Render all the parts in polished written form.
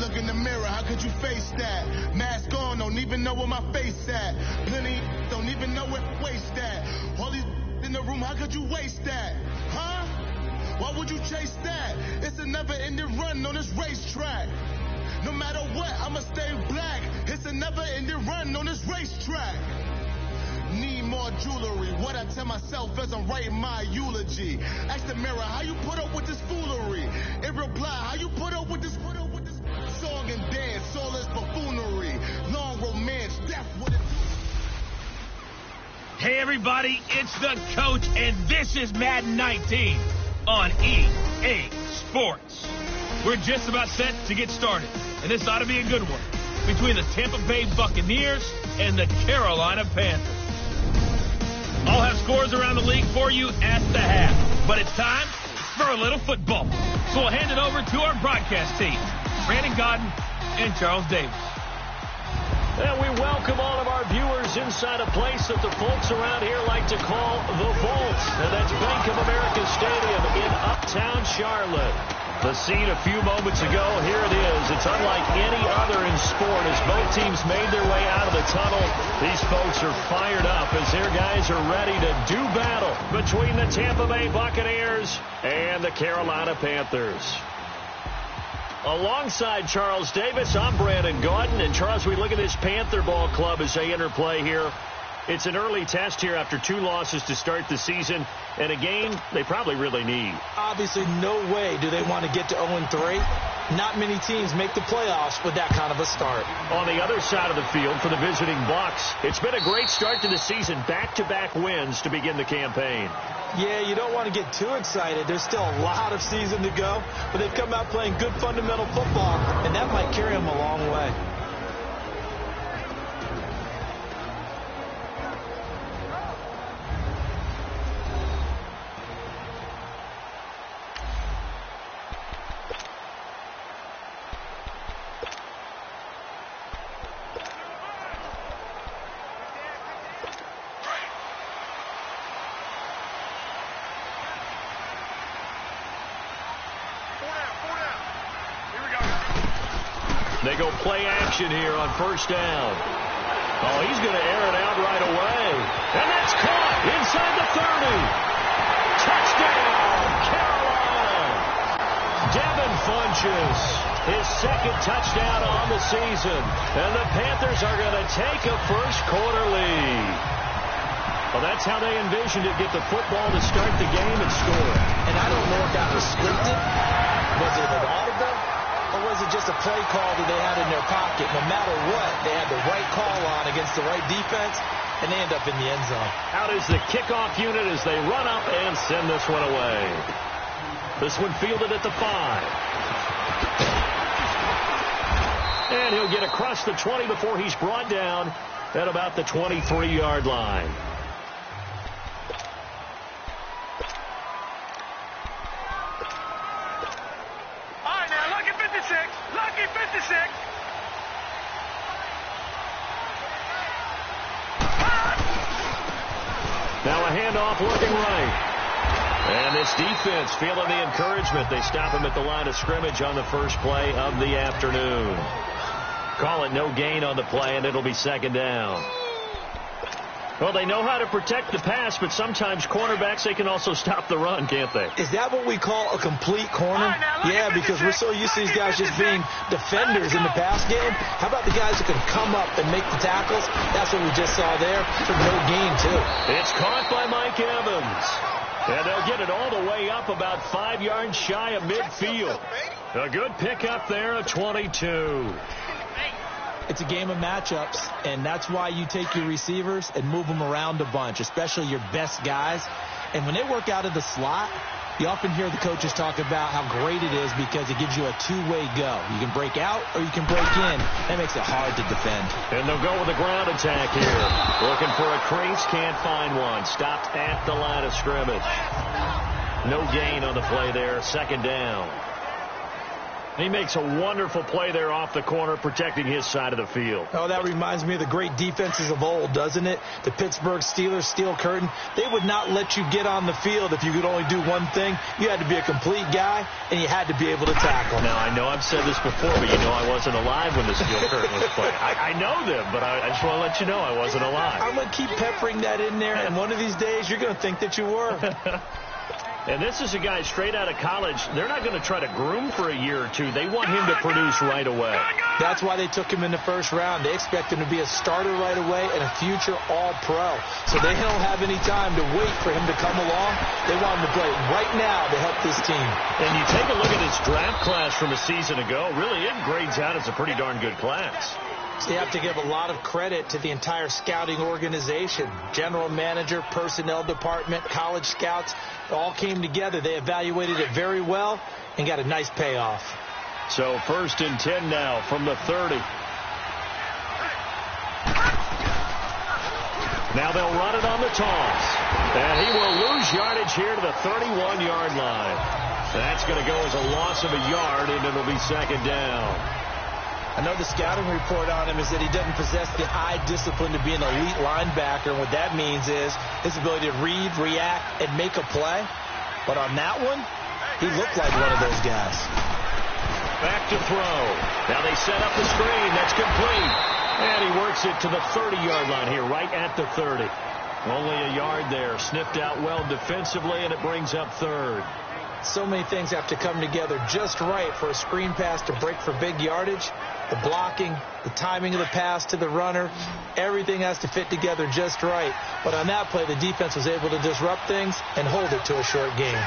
look in the mirror, how could you face that? Mask on, don't even know where my face at. Plenty don't even know where waste at. All these in the room, how could you waste that? Huh? Why would you chase that? It's a never-ending run on this racetrack. No matter what, I'ma stay black. It's a never-ending run on this racetrack. Need more jewelry. What I tell myself as I'm writing my eulogy. Ask the mirror, how you put up with this foolery? In reply, how you put up with this song and dance, all this buffoonery. Long romance, death with it. Hey everybody, it's the coach, and this is Madden 19 on EA Sports. We're just about set to get started, and this ought to be a good one between the Tampa Bay Buccaneers and the Carolina Panthers. I'll have scores around the league for you at the half, but it's time for a little football. So we'll hand it over to our broadcast team, Brandon Godden and Charles Davis. And we welcome all of our viewers inside a place that the folks around here like to call the Vault. And that's Bank of America Stadium in Uptown Charlotte. The scene a few moments ago, here it is. It's unlike any other in sport. As both teams made their way out of the tunnel, these folks are fired up as their guys are ready to do battle between the Tampa Bay Buccaneers and the Carolina Panthers. Alongside Charles Davis, I'm Brandon Gaudin. And Charles, we look at this Panther ball club as they interplay here. It's an early test here after 2 losses to start the season, and a game they probably really need. Obviously, no way do they want to get to 0-3. Not many teams make the playoffs with that kind of a start. On the other side of the field for the visiting Bucs, it's been a great start to the season. Back-to-back wins to begin the campaign. Yeah, you don't want to get too excited. There's still a lot of season to go, but they've come out playing good fundamental football, and that might carry them a long way. They go play action here on first down. Oh, he's going to air it out right away. And that's caught inside the 30. Touchdown, Carolina. Devin Funchess, his second touchdown on the season. And the Panthers are going to take a first-quarter lead. Well, that's how they envisioned it, get the football to start the game and score. And I don't know if that was scripted. Was it an audible? Or was it just a play call that they had in their pocket? No matter what, they had the right call on against the right defense, and they end up in the end zone. Out is the kickoff unit as they run up and send this one away. This one fielded at the 5. And he'll get across the 20 before he's brought down at about the 23-yard line. Now a handoff looking right. And this defense feeling the encouragement. They stop him at the line of scrimmage on the first play of the afternoon. Call it no gain on the play, and it'll be second down. Well, they know how to protect the pass, but sometimes cornerbacks, they can also stop the run, can't they? Is that what we call a complete corner? Yeah, because we're so used to these guys just being defenders in the pass game. How about the guys who can come up and make the tackles? That's what we just saw there for no gain, too. It's caught by Mike Evans. And they'll get it all the way up about 5 yards shy of midfield. A good pickup there of 22. It's a game of matchups, and that's why you take your receivers and move them around a bunch, especially your best guys. And when they work out of the slot, you often hear the coaches talk about how great it is because it gives you a two-way go. You can break out or you can break in. That makes it hard to defend. And they'll go with a ground attack here. Looking for a crease, can't find one. Stopped at the line of scrimmage. No gain on the play there, second down. He makes a wonderful play there off the corner, protecting his side of the field. Oh, that reminds me of the great defenses of old, doesn't it? The Pittsburgh Steelers, steel curtain. They would not let you get on the field if you could only do one thing. You had to be a complete guy, and you had to be able to tackle. Now, I know I've said this before, but you know I wasn't alive when the steel curtain was played. I know them, but I just want to let you know I wasn't alive. I'm going to keep peppering that in there, and one of these days you're going to think that you were. And this is a guy straight out of college. They're not going to try to groom for a year or two. They want him to produce right away. That's why they took him in the first round. They expect him to be a starter right away and a future all-pro. So they don't have any time to wait for him to come along. They want him to play right now to help this team. And you take a look at his draft class from a season ago. Really, it grades out as a pretty darn good class. So you have to give a lot of credit to the entire scouting organization. General manager, personnel department, college scouts, all came together. They evaluated it very well and got a nice payoff. So 1st and 10 now from the 30. Now they'll run it on the toss. And he will lose yardage here to the 31-yard line. That's going to go as a loss of a yard, and it'll be 2nd down. I know the scouting report on him is that he doesn't possess the eye discipline to be an elite linebacker. And what that means is his ability to read, react, and make a play. But on that one, he looked like one of those guys. Back to throw. Now they set up the screen. That's complete. And he works it to the 30-yard line here, right at the 30. Only a yard there. Sniffed out well defensively, and it brings up 3rd. So many things have to come together just right for a screen pass to break for big yardage. The blocking, the timing of the pass to the runner, everything has to fit together just right. But on that play, the defense was able to disrupt things and hold it to a short game.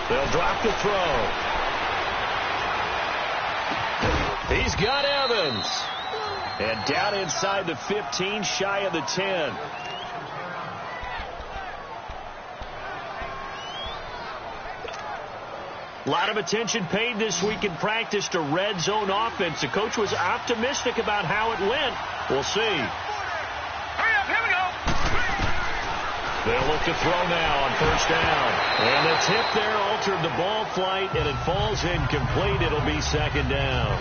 They'll drop the throw. He's got Evans. And down inside the 15, shy of the 10. A lot of attention paid this week in practice to red zone offense. The coach was optimistic about how it went. We'll see. Hurry up, here we go. They'll look to throw now on 1st down. And the tip there altered the ball flight, and it falls incomplete. It'll be 2nd down.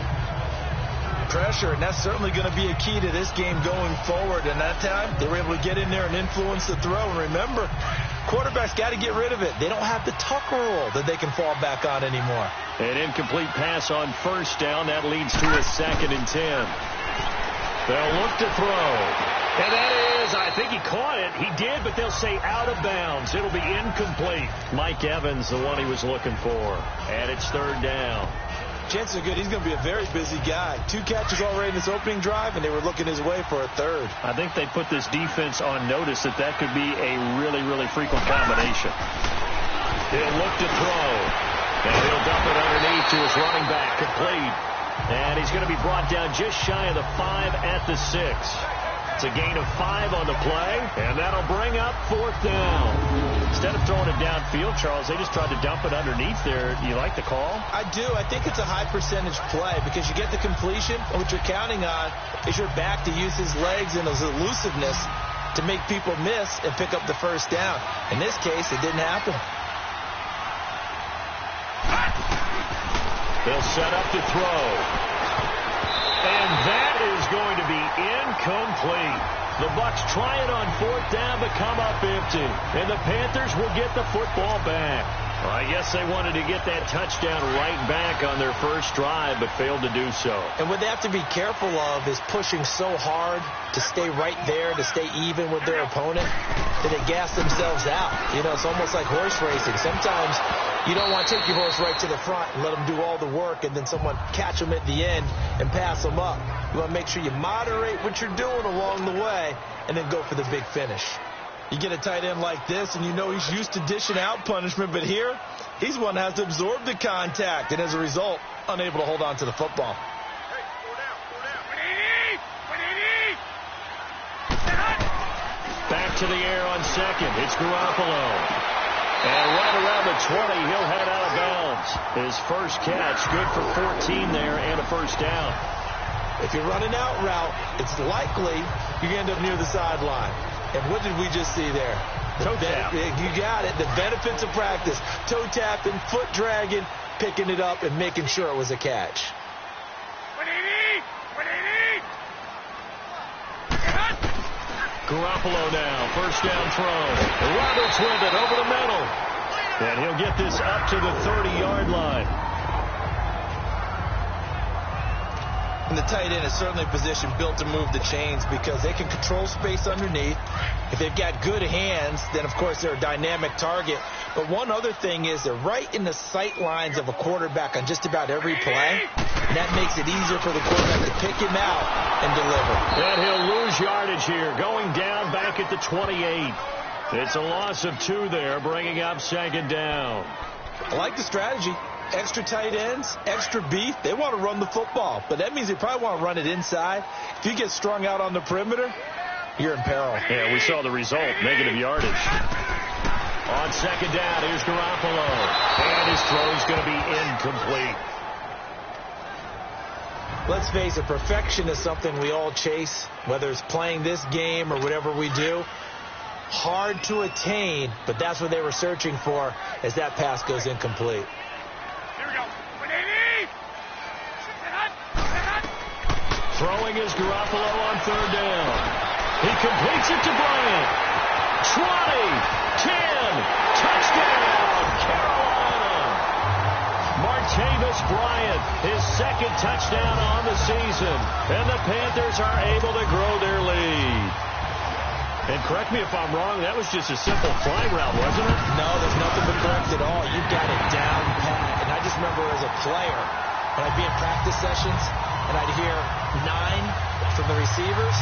Pressure, and that's certainly going to be a key to this game going forward. And that time, they were able to get in there and influence the throw. And remember, quarterbacks got to get rid of it. They don't have the tuck rule that they can fall back on anymore. An incomplete pass on 1st down. That leads to a 2nd and 10. They'll look to throw. And that is, I think he caught it. He did, but they'll say out of bounds. It'll be incomplete. Mike Evans, the one he was looking for. And it's 3rd down. Chances are good he's going to be a very busy guy. 2 catches already in this opening drive, and they were looking his way for a 3rd. I think they put this defense on notice that could be a really, really frequent combination. He'll look to throw. And he'll dump it underneath to his running back, complete. And he's going to be brought down just shy of the 5 at the 6. It's a gain of 5 on the play, and that'll bring up 4th down. Instead of throwing it downfield, Charles, they just tried to dump it underneath there. Do you like the call? I do. I think it's a high percentage play because you get the completion, and what you're counting on is your back to use his legs and his elusiveness to make people miss and pick up the 1st down. In this case, it didn't happen. They'll set up to throw. And that is going to be incomplete. The Bucs try it on 4th down, but come up empty. And the Panthers will get the football back. Well, I guess they wanted to get that touchdown right back on their first drive, but failed to do so. And what they have to be careful of is pushing so hard to stay right there, to stay even with their opponent, that they gas themselves out. You know, it's almost like horse racing. Sometimes you don't want to take your horse right to the front and let them do all the work and then someone catch them at the end and pass them up. You want to make sure you moderate what you're doing along the way and then go for the big finish. You get a tight end like this, and you know he's used to dishing out punishment, but here, he's one that has to absorb the contact, and as a result, unable to hold on to the football. Back to the air on 2nd. It's Garoppolo. And right around the 20, he'll head out of bounds. His first catch, good for 14 there, and a 1st down. If you're running out route, it's likely you're going to end up near the sideline. And what did we just see there? Toe tap. You got it. The benefits of practice. Toe tapping, foot dragging, picking it up and making sure it was a catch. Garoppolo now, first down throw. Roberts with it over the middle. And he'll get this up to the 30-yard line. And the tight end is certainly a position built to move the chains because they can control space underneath. If they've got good hands, then, of course, they're a dynamic target. But one other thing is they're right in the sight lines of a quarterback on just about every play. And that makes it easier for the quarterback to pick him out and deliver. And he'll lose yardage here, going down back at the 28. It's a loss of 2 there, bringing up second down. I like the strategy. Extra tight ends, extra beef. They want to run the football, but that means they probably want to run it inside. If you get strung out on the perimeter, you're in peril. Yeah, we saw the result, negative yardage. On second down, here's Garoppolo. And his throw's going to be incomplete. Let's face it, perfection is something we all chase, whether it's playing this game or whatever we do. Hard to attain, but that's what they were searching for as that pass goes incomplete. Throwing is Garoppolo on third down. He completes it to Bryant. 20, 10, touchdown, Carolina. Martavis Bryant, his second touchdown on the season. And the Panthers are able to grow their lead. And correct me if I'm wrong, that was just a simple fly route, wasn't it? No, there's nothing but correct at all. You've got it down pat. And I just remember as a player, when I'd be in practice sessions, and I'd hear 9 from the receivers,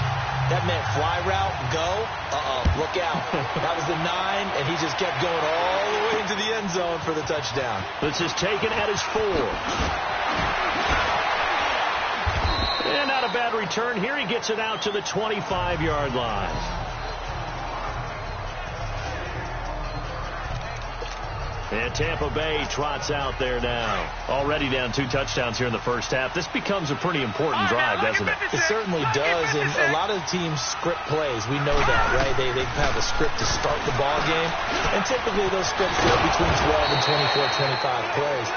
that meant fly route, go, look out. That was the 9, and he just kept going all the way into the end zone for the touchdown. This is taken at his 4. And not a bad return here. He gets it out to the 25-yard line. And Tampa Bay trots out there now. Already down 2 touchdowns here in the first half. This becomes a pretty important drive, doesn't it? It certainly does, and a lot of teams script plays. We know that, right? They have a script to start the ball game, and typically those scripts go between 12 and 24, 25 plays.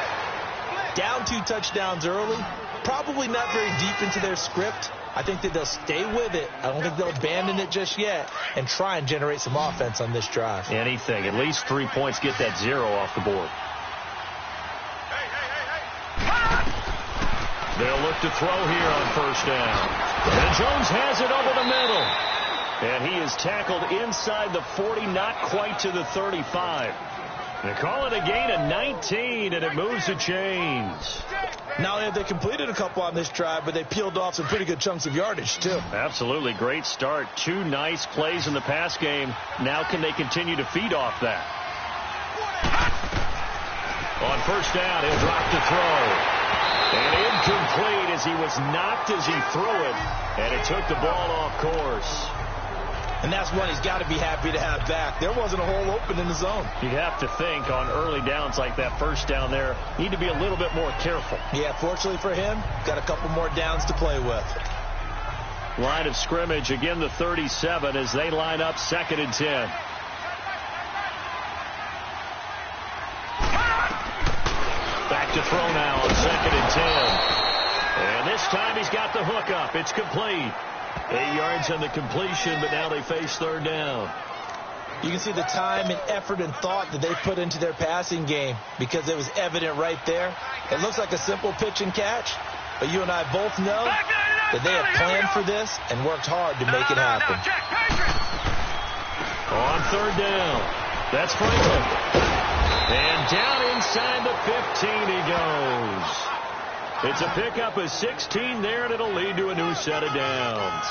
Down 2 touchdowns early, probably not very deep into their script. I think that they'll stay with it. I don't think they'll abandon it just yet and try and generate some offense on this drive. Anything. At least 3 points, get that 0 off the board. They'll look to throw here on first down. And Jones has it over the middle. And he is tackled inside the 40, not quite to the 35. They call it a gain of 19, and it moves the chains. Not only have they completed a couple on this drive, but they peeled off some pretty good chunks of yardage, too. Absolutely. Great start. 2 nice plays in the pass game. Now can they continue to feed off that? On first down, he'll drop to throw. And incomplete as he was knocked as he threw it. And it took the ball off course. And that's one he's got to be happy to have back. There wasn't a hole open in the zone. You have to think on early downs like that first down there, need to be a little bit more careful. Yeah, fortunately for him, got a couple more downs to play with. Line of scrimmage, again the 37 as they line up 2nd and 10. Back to throw now on 2nd and 10. And this time he's got the hook up. It's complete. 8 yards on the completion, but now they face 3rd down. You can see the time and effort and thought that they put into their passing game because it was evident right there. It looks like a simple pitch and catch, but you and I both know that they have planned for this and worked hard to make it happen. On 3rd down, that's Franklin. And down inside the 15 he goes. It's a pickup of 16 there, and it'll lead to a new set of downs.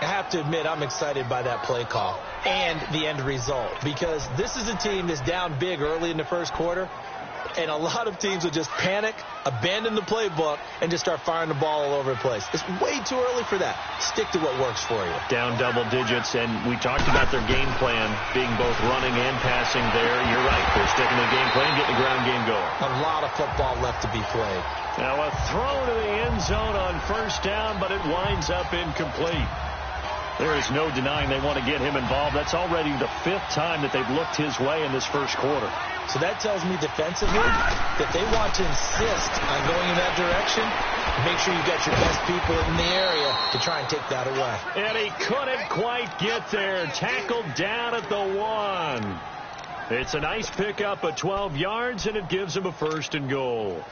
I have to admit, I'm excited by that play call and the end result because this is a team that's down big early in the first quarter, and a lot of teams will just panic, abandon the playbook, and just start firing the ball all over the place. It's way too early for that. Stick to what works for you. Down double digits, and we talked about their game plan being both running and passing there. You're right. They're sticking to the game plan, getting the ground game going. A lot of football left to be played. Now a throw to the end zone on first down, but it winds up incomplete. There is no denying they want to get him involved. That's already the 5th time that they've looked his way in this first quarter. So that tells me defensively that they want to insist on going in that direction. Make sure you've got your best people in the area to try and take that away. And he couldn't quite get there. Tackled down at the 1. It's a nice pickup of 12 yards, and it gives him a 1st and goal.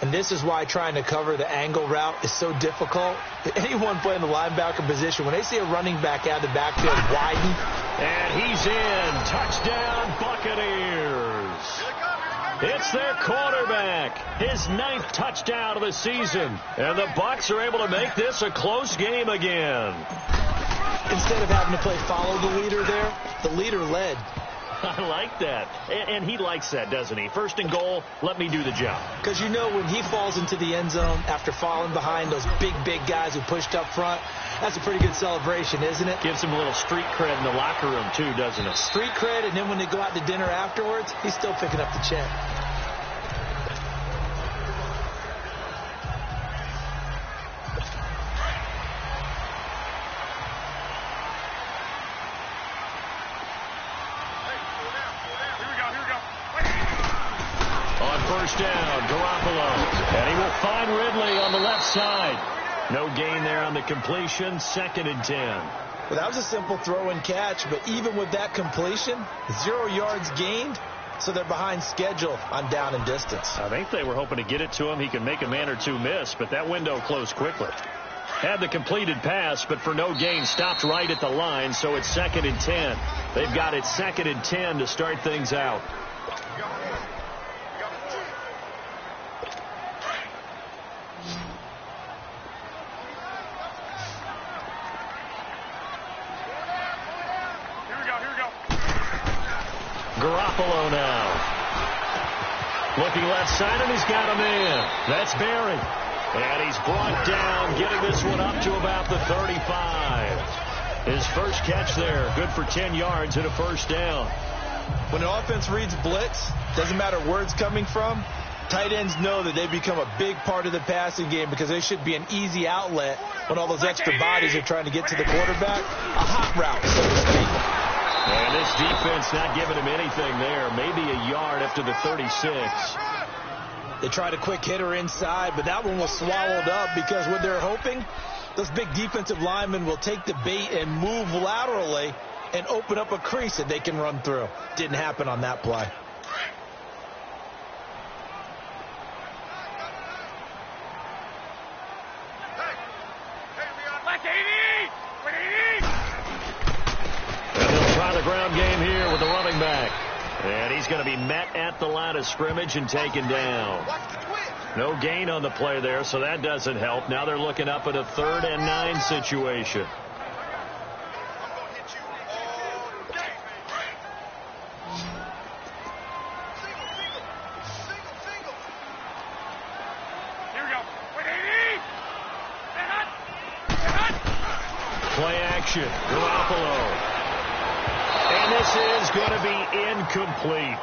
And this is why trying to cover the angle route is so difficult. Anyone playing the linebacker position, when they see a running back out of the backfield widen. And he's in. Touchdown, Buccaneers. It's their quarterback. His 9th touchdown of the season. And the Bucs are able to make this a close game again. Instead of having to play follow the leader there, the leader led. I like that. And he likes that, doesn't he? 1st and goal, let me do the job. Because you know when he falls into the end zone after falling behind those big guys who pushed up front, that's a pretty good celebration, isn't it? Gives him a little street cred in the locker room, too, doesn't it? Street cred, and then when they go out to dinner afterwards, he's still picking up the check. First down, Garoppolo. And he will find Ridley on the left side. No gain there on the completion. 2nd and 10. Well, that was a simple throw and catch, but even with that completion, 0 yards gained, so they're behind schedule on down and distance. I think they were hoping to get it to him. He could make a man or two miss, but that window closed quickly. Had the completed pass, but for no gain, stopped right at the line, so it's 2nd and 10. They've got it 2nd and 10 to start things out. Garoppolo now. Looking left side, and he's got a man. That's Barry. And he's brought down, getting this one up to about the 35. His first catch there, good for 10 yards and a 1st down. When an offense reads blitz, doesn't matter where it's coming from, tight ends know that they become a big part of the passing game because they should be an easy outlet when all those extra bodies are trying to get to the quarterback. A hot route, so to speak. And this defense not giving him anything there. Maybe a yard after the 36. They tried a quick hitter inside, but that one was swallowed up because what they're hoping, those big defensive linemen will take the bait and move laterally and open up a crease that they can run through. Didn't happen on that play. The ground game here with the running back. And he's going to be met at the line of scrimmage and taken down. No gain on the play there, so that doesn't help. Now they're looking up at a 3rd and 9 situation. Play action. Garoppolo. And this is going to be incomplete.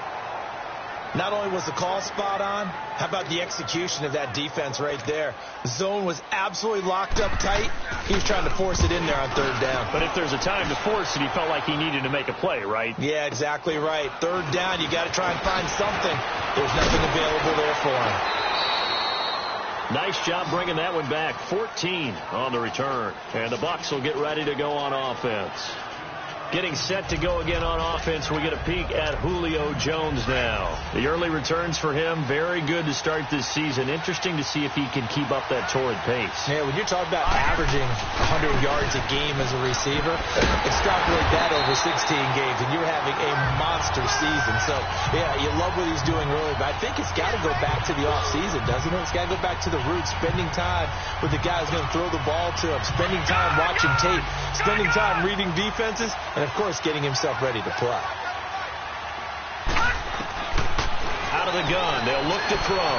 Not only was the call spot on, how about the execution of that defense right there? The zone was absolutely locked up tight. He was trying to force it in there on 3rd down. But if there's a time to force it, he felt like he needed to make a play, right? Yeah, exactly right. 3rd down, you got to try and find something. There's nothing available there for him. Nice job bringing that one back. 14 on the return. And the Bucs will get ready to go on offense. Getting set to go again on offense. We get a peek at Julio Jones now. The early returns for him, very good to start this season. Interesting to see if he can keep up that torrid pace. Yeah, when you're talking about averaging 100 yards a game as a receiver, extrapolate that over 16 games, and you're having a monster season. So, yeah, you love what he's doing early, but I think it's got to go back to the offseason, doesn't it? It's got to go back to the roots, spending time with the guy who's going to throw the ball to him, spending time watching tape, spending time reading defenses, and, of course, getting himself ready to play. Out of the gun, they'll look to throw.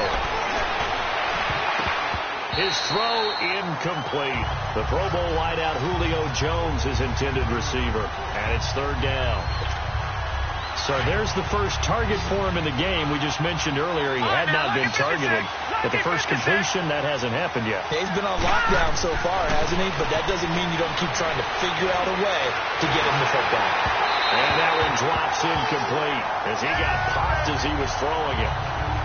His throw incomplete. The Pro Bowl wideout Julio Jones is intended receiver, and it's 3rd down. So there's the first target for him in the game. We just mentioned earlier he had not been targeted. But the first completion, that hasn't happened yet. He's been on lockdown so far, hasn't he? But that doesn't mean you don't keep trying to figure out a way to get him the football. And that one drops incomplete as he got popped as he was throwing it.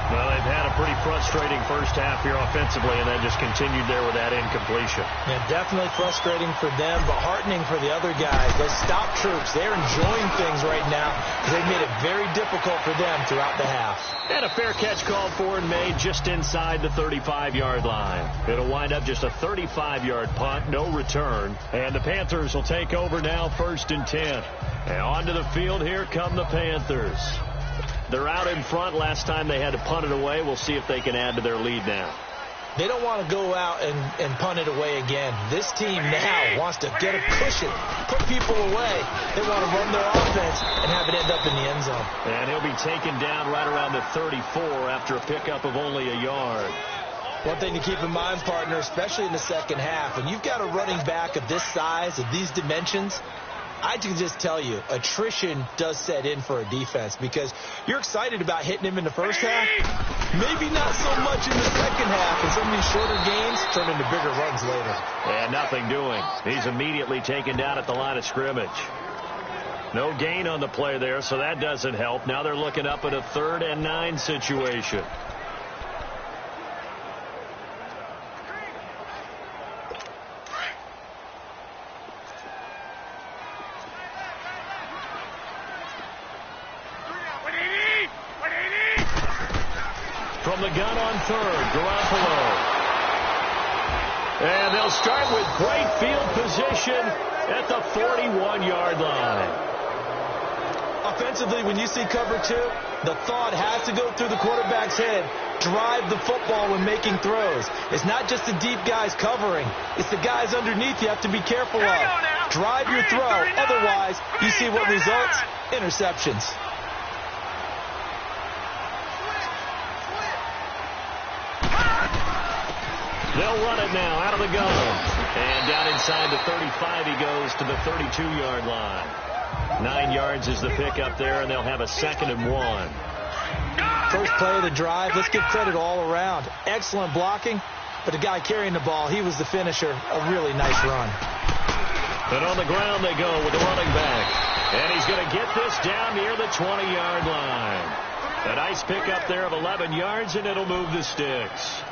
Well, they've had a pretty frustrating first half here offensively, and then just continued there with that incompletion. Yeah, definitely frustrating for them, but heartening for the other guys. Those stop troops, they're enjoying things right now because they've made it very difficult for them throughout the half. And a fair catch called for and made just inside the 35-yard line. It'll wind up just a 35-yard punt, no return. And the Panthers will take over now, 1st and 10. And onto the field, here come the Panthers. They're out in front. Last time they had to punt it away. We'll see if they can add to their lead now. They don't want to go out and punt it away again. This team now wants to get a cushion, put people away. They want to run their offense and have it end up in the end zone. And he'll be taken down right around the 34 after a pickup of only a yard. One thing to keep in mind, partner, especially in the second half, when you've got a running back of this size, of these dimensions, I can just tell you, attrition does set in for a defense because you're excited about hitting him in the first half. Maybe not so much in the second half, and some of these shorter gains turn into bigger runs later. And nothing doing. He's immediately taken down at the line of scrimmage. No gain on the play there, so that doesn't help. Now they're looking up at a 3rd and 9 situation. From the gun on 3rd, Garoppolo. And they'll start with great field position at the 41-yard line. Offensively, when you see cover 2, the thought has to go through the quarterback's head. Drive the football when making throws. It's not just the deep guys covering. It's the guys underneath you have to be careful of. Drive your throw. Otherwise, you see what results? Interceptions. They'll run it now out of the gun. And down inside the 35, he goes to the 32-yard line. 9 yards is the pickup there, and they'll have a 2nd and 1. First play of the drive. Let's give credit all around. Excellent blocking, but the guy carrying the ball, he was the finisher. A really nice run. And on the ground they go with the running back. And he's going to get this down near the 20-yard line. A nice pickup there of 11 yards, and it'll move the sticks.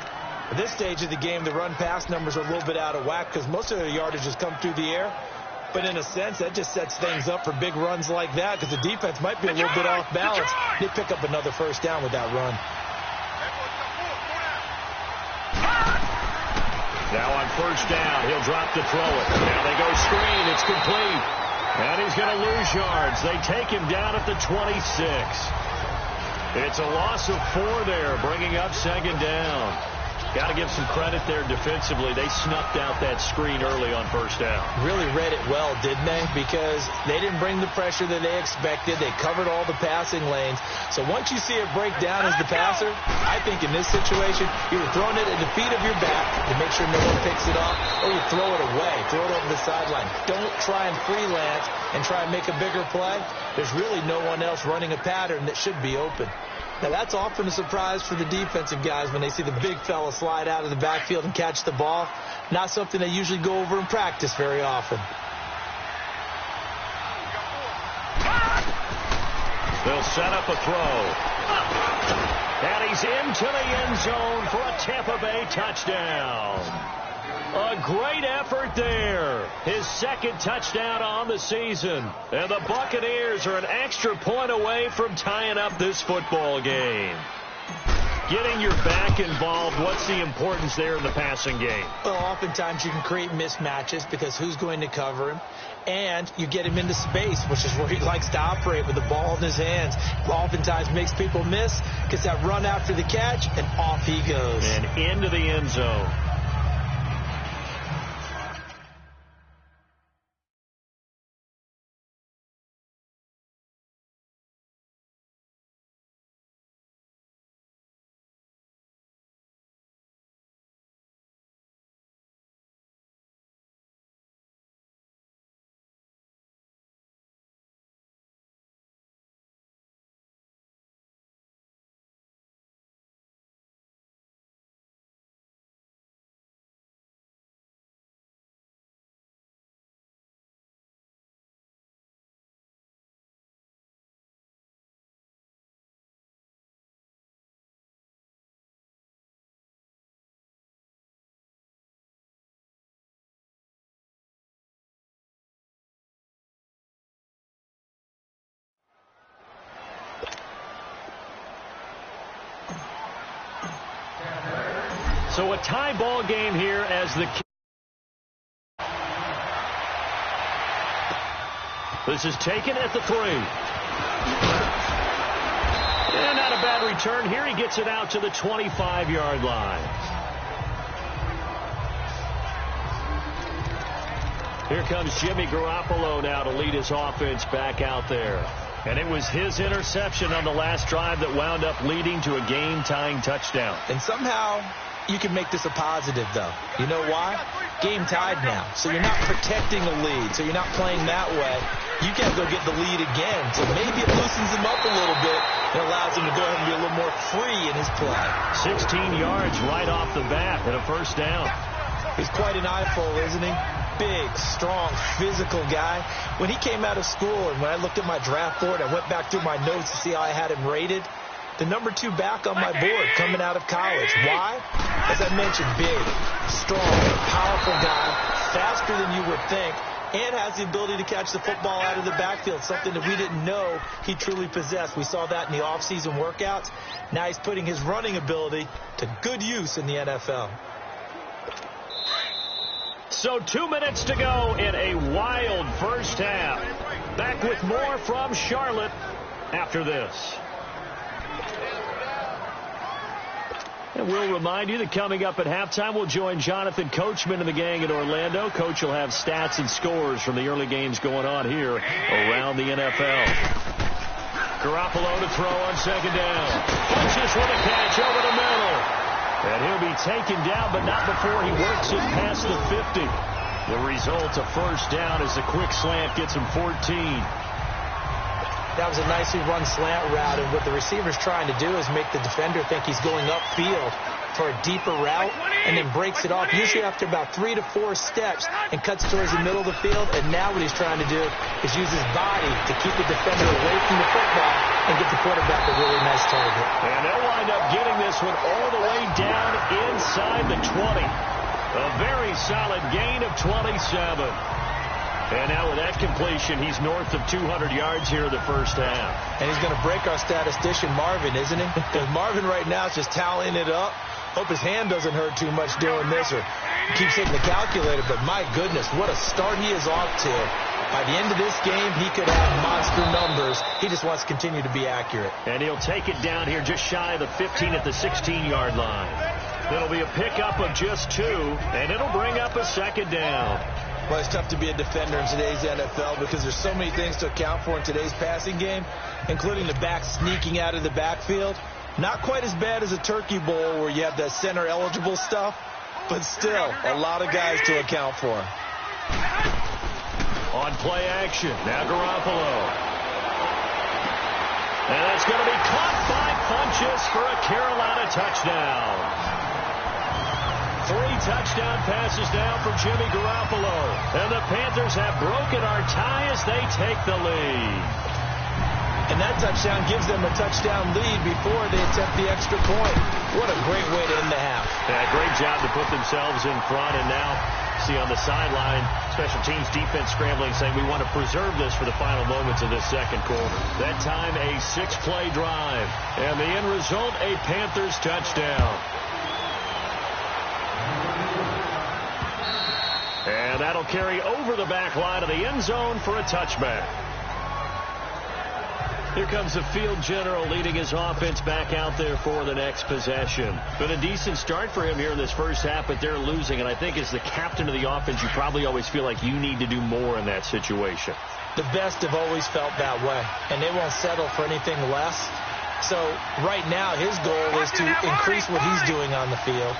At this stage of the game, the run-pass numbers are a little bit out of whack because most of their yardage has come through the air. But in a sense, that just sets things up for big runs like that because the defense might be a little bit off balance. They pick up another first down with that run. Now on first down, he'll drop to throw it. Now they go screen. It's complete. And he's going to lose yards. They take him down at the 26. It's a loss of 4 there, bringing up 2nd down. Got to give some credit there defensively. They snuffed out that screen early on first down. Really read it well, didn't they? Because they didn't bring the pressure that they expected. They covered all the passing lanes. So once you see it break down as the passer, I think in this situation, you're throwing it at the feet of your back to make sure no one picks it up, or you throw it away, throw it over the sideline. Don't try and freelance and try and make a bigger play. There's really no one else running a pattern that should be open. Now, that's often a surprise for the defensive guys when they see the big fella slide out of the backfield and catch the ball. Not something they usually go over in practice very often. They'll set up a throw. And he's into the end zone for a Tampa Bay touchdown. A great effort there. His 2nd touchdown on the season. And the Buccaneers are an extra point away from tying up this football game. Getting your back involved, what's the importance there in the passing game? Well, oftentimes you can create mismatches because who's going to cover him? And you get him into space, which is where he likes to operate with the ball in his hands. Oftentimes makes people miss, gets that run after the catch, and off he goes. And into the end zone. So a tie ball game here as the... This is taken at the 3. And not a bad return here. He gets it out to the 25-yard line. Here comes Jimmy Garoppolo now to lead his offense back out there. And it was his interception on the last drive that wound up leading to a game-tying touchdown. And somehow you can make this a positive, though. You know why? Game tied now. So you're not protecting a lead. So you're not playing that way. You can't go get the lead again. So maybe it loosens him up a little bit and allows him to go ahead and be a little more free in his play. 16 yards right off the bat and a first down. He's quite an eyeful, isn't he? Big, strong, physical guy. When he came out of school and when I looked at my draft board, I went back through my notes to see how I had him rated. The number 2 back on my board coming out of college. Why? As I mentioned, big, strong, powerful guy, faster than you would think, and has the ability to catch the football out of the backfield, something that we didn't know he truly possessed. We saw that in the offseason workouts. Now he's putting his running ability to good use in the NFL. So 2 minutes to go in a wild first half. Back with more from Charlotte after this. And we'll remind you that coming up at halftime, we'll join Jonathan Coachman and the gang in Orlando. Coach will have stats and scores from the early games going on here around the NFL. Garoppolo to throw on second down. Punches for the catch over the middle. And he'll be taken down, but not before he works it past the 50. The result, a first down as the quick slant gets him 14. That was a nicely run slant route, and what the receiver's trying to do is make the defender think he's going upfield for a deeper route, and then breaks it off, usually after about 3 to 4 steps, and cuts towards the middle of the field. And now what he's trying to do is use his body to keep the defender away from the football and get the quarterback a really nice target. And they'll wind up getting this one all the way down inside the 20. A very solid gain of 27. And now with that completion, he's north of 200 yards here in the first half. And he's going to break our statistician, Marvin, isn't he? Because Marvin right now is just tallying it up. Hope his hand doesn't hurt too much doing this, or keeps hitting the calculator. But my goodness, what a start he is off to. By the end of this game, he could have monster numbers. He just wants to continue to be accurate. And he'll take it down here just shy of the 15 at the 16-yard line. It'll be a pickup of just 2, and it'll bring up a second down. Well, it's tough to be a defender in today's NFL because there's so many things to account for in today's passing game, including the back sneaking out of the backfield. Not quite as bad as a turkey bowl where you have that center-eligible stuff, but still a lot of guys to account for. On play action, now Garoppolo. And that's going to be caught by Funchess for a Carolina touchdown. 3 touchdown passes down for Jimmy Garoppolo. And the Panthers have broken our tie as they take the lead. And that touchdown gives them a touchdown lead before they attempt the extra point. What a great way to end the half. Yeah, great job to put themselves in front. And now, see on the sideline, special teams defense scrambling, saying we want to preserve this for the final moments of this second quarter. That time, a 6-play drive. And the end result, a Panthers touchdown. And that'll carry over the back line of the end zone for a touchback. Here comes the field general leading his offense back out there for the next possession. Been a decent start for him here in this first half, but they're losing. And I think as the captain of the offense, you probably always feel like you need to do more in that situation. The best have always felt that way, and they won't settle for anything less. So right now his goal is to increase what he's doing on the field.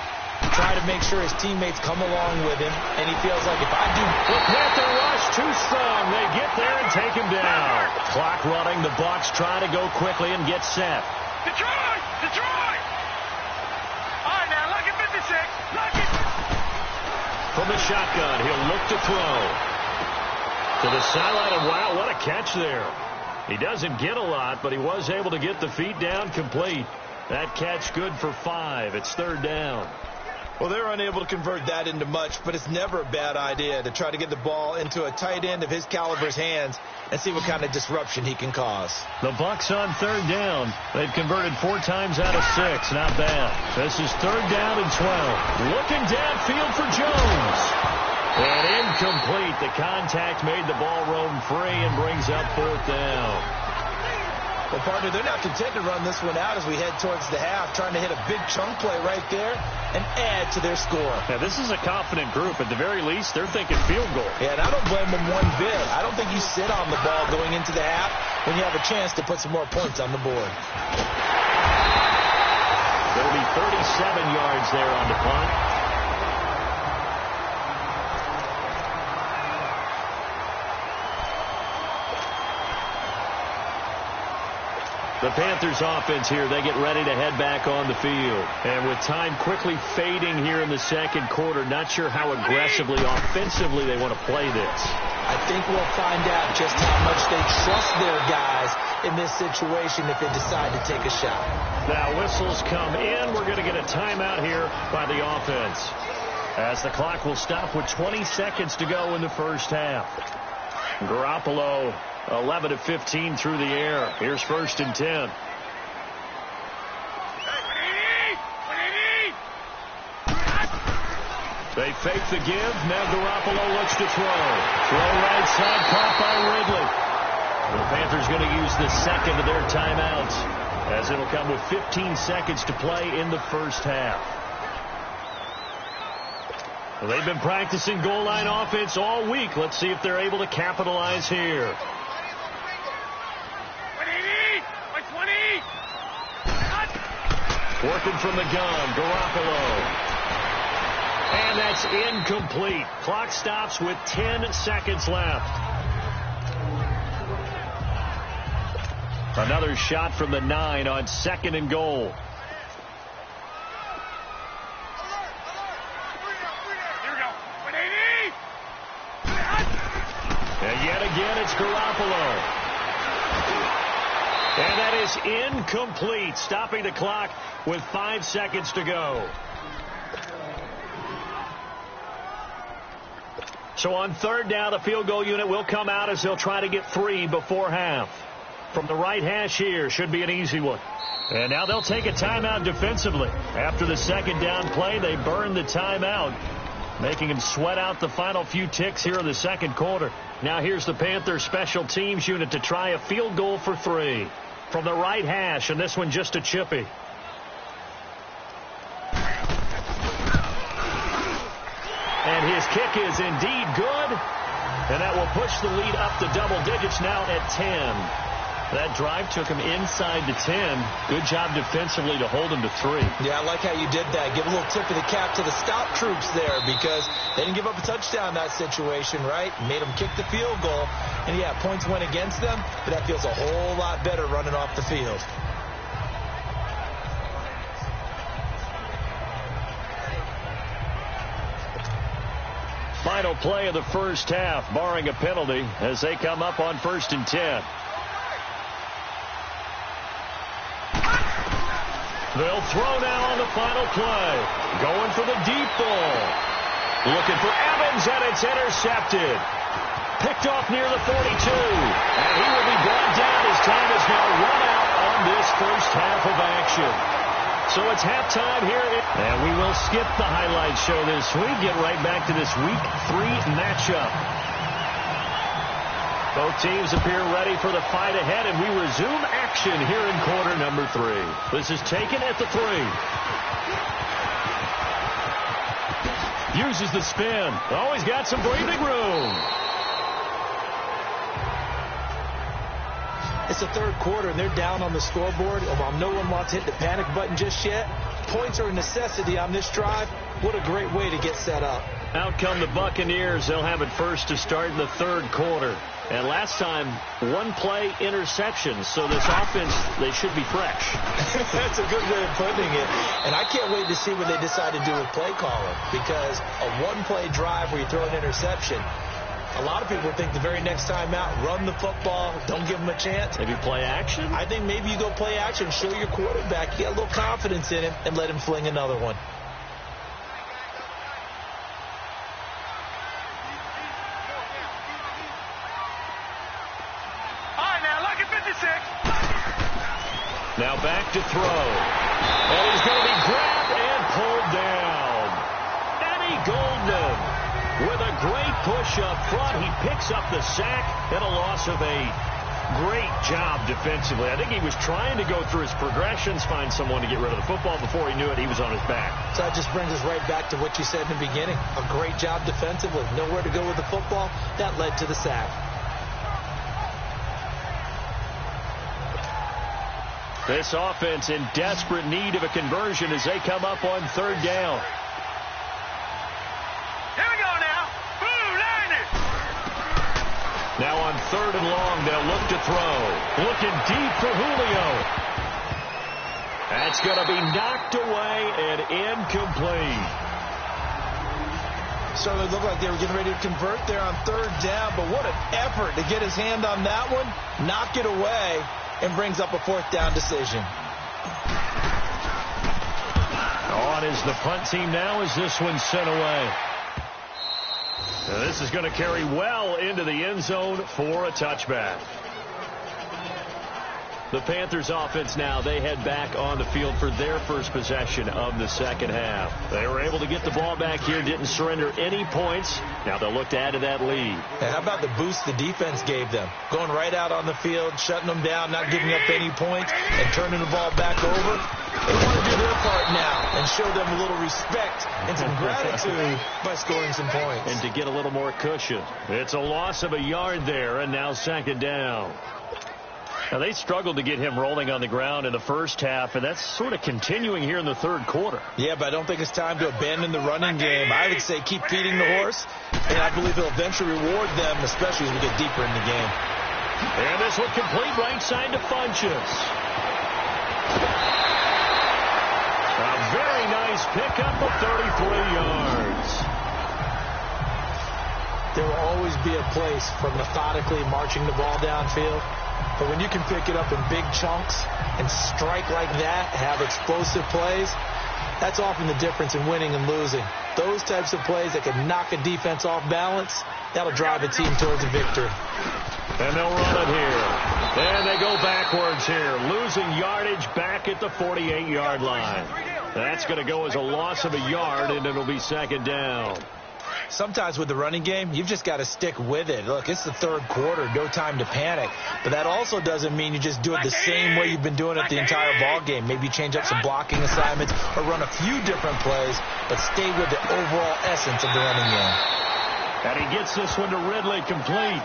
Try to make sure his teammates come along with him, and he feels like if I do... The Panther rush too strong. They get there and take him down. Clock running. The Bucs try to go quickly and get set. Detroit! Detroit! All right, now, look at 56. Look it! From the shotgun, he'll look to throw. To the sideline, and wow, what a catch there. He doesn't get a lot, but he was able to get the feet down complete. That catch good for 5. It's third down. Well, they're unable to convert that into much, but it's never a bad idea to try to get the ball into a tight end of his caliber's hands and see what kind of disruption he can cause. The Bucs on third down. They've converted 4 times out of 6. Not bad. This is third down and 12. Looking downfield for Jones. And incomplete. The contact made the ball roam free and brings up fourth down. Well, partner, they're not content to run this one out as we head towards the half, trying to hit a big chunk play right there and add to their score. Yeah, this is a confident group. At the very least, they're thinking field goal. Yeah, and I don't blame them one bit. I don't think you sit on the ball going into the half when you have a chance to put some more points on the board. There'll be 37 yards there on the punt. The Panthers offense here, they get ready to head back on the field. And with time quickly fading here in the second quarter, not sure how aggressively, offensively they want to play this. I think we'll find out just how much they trust their guys in this situation if they decide to take a shot. Now whistles come in. We're going to get a timeout here by the offense, as the clock will stop with 20 seconds to go in the first half. Garoppolo 11 of 15 through the air. Here's first and 10. They fake the give. Now Garoppolo looks to throw. Throw right side, caught by Ridley. The Panthers going to use the second of their timeouts, as it'll come with 15 seconds to play in the first half. Well, they've been practicing goal line offense all week. Let's see if they're able to capitalize here. Working from the gun, Garoppolo. And that's incomplete. Clock stops with 10 seconds left. Another shot from the 9 on second and goal. And yet again, it's Garoppolo. And that is incomplete, stopping the clock with 5 seconds to go. So on third down, the field goal unit will come out as they'll try to get 3 before half. From the right hash here, should be an easy one. And now they'll take a timeout defensively. After the second down play, they burn the timeout, making them sweat out the final few ticks here in the second quarter. Now here's the Panthers special teams unit to try a field goal for 3. From the right hash, and this one just a chippy. And his kick is indeed good. And that will push the lead up to double digits now at 10. That drive took him inside the 10. Good job defensively to hold him to 3. Yeah, I like how you did that. Give a little tip of the cap to the scout troops there, because they didn't give up a touchdown in that situation, right? Made them kick the field goal. And, yeah, points went against them, but that feels a whole lot better running off the field. Final play of the first half, barring a penalty, as they come up on first and 10. They'll throw now on the final play. Going for the deep ball. Looking for Evans, and it's intercepted. Picked off near the 42. And he will be brought down. His time is now run out on this first half of action. So it's halftime here. And we will skip the highlight show this week. Get right back to this Week 3 matchup. Both teams appear ready for the fight ahead, and we resume action here in quarter number 3. This is taken at the 3. Uses the spin. Always got some breathing room. It's the third quarter, and they're down on the scoreboard. And while no one wants to hit the panic button just yet, points are a necessity on this drive. What a great way to get set up. Out come the Buccaneers. They'll have it first to start in the third quarter. And last time, 1-play interception. So this offense, they should be fresh. That's a good way of putting it. And I can't wait to see what they decide to do with play calling. Because a 1-play drive where you throw an interception, a lot of people think the very next time out, run the football, don't give them a chance. Maybe play action? I think maybe you go play action, show your quarterback, you got a little confidence in him, and let him fling another one. to throw. And he's going to be grabbed and pulled down. Eddie Goldman with a great push up front. He picks up the sack and a loss of 8. Great job defensively. I think he was trying to go through his progressions, find someone to get rid of the football. Before he knew it, he was on his back. So that just brings us right back to what you said in the beginning. A great job defensively. Nowhere to go with the football. That led to the sack. This offense in desperate need of a conversion as they come up on 3rd down. Here we go now. Blue Liners. Now on 3rd and long, they'll look to throw. Looking deep for Julio. That's going to be knocked away and incomplete. Certainly looked like they were getting ready to convert there on 3rd down, but what an effort to get his hand on that one, knock it away, and brings up a 4th down decision. On is the punt team now as this one's sent away. Now this is going to carry well into the end zone for a touchback. The Panthers offense now, they head back on the field for their first possession of the second half. They were able to get the ball back here, didn't surrender any points. Now they'll look to add to that lead. And how about the boost the defense gave them? Going right out on the field, shutting them down, not giving up any points, and turning the ball back over. They want to do their part now and show them a little respect and some gratitude by scoring some points. And to get a little more cushion. It's a loss of a yard there, and now 2nd down. Now, they struggled to get him rolling on the ground in the first half, and that's sort of continuing here in the 3rd quarter. Yeah, but I don't think it's time to abandon the running game. I would say keep feeding the horse, and I believe he'll eventually reward them, especially as we get deeper in the game. And this one complete right side to Funchess. A very nice pickup of 33 yards. There will always be a place for methodically marching the ball downfield. But when you can pick it up in big chunks and strike like that, have explosive plays, that's often the difference in winning and losing. Those types of plays that can knock a defense off balance, that'll drive a team towards a victory. And they'll run it here. And they go backwards here, losing yardage back at the 48-yard line. That's going to go as a loss of a yard, and it'll be 2nd down. Sometimes with the running game, you've just got to stick with it. Look, it's the 3rd quarter, no time to panic. But that also doesn't mean you just do it the same way you've been doing it the entire ball game. Maybe change up some blocking assignments or run a few different plays, but stay with the overall essence of the running game. And he gets this one to Ridley complete.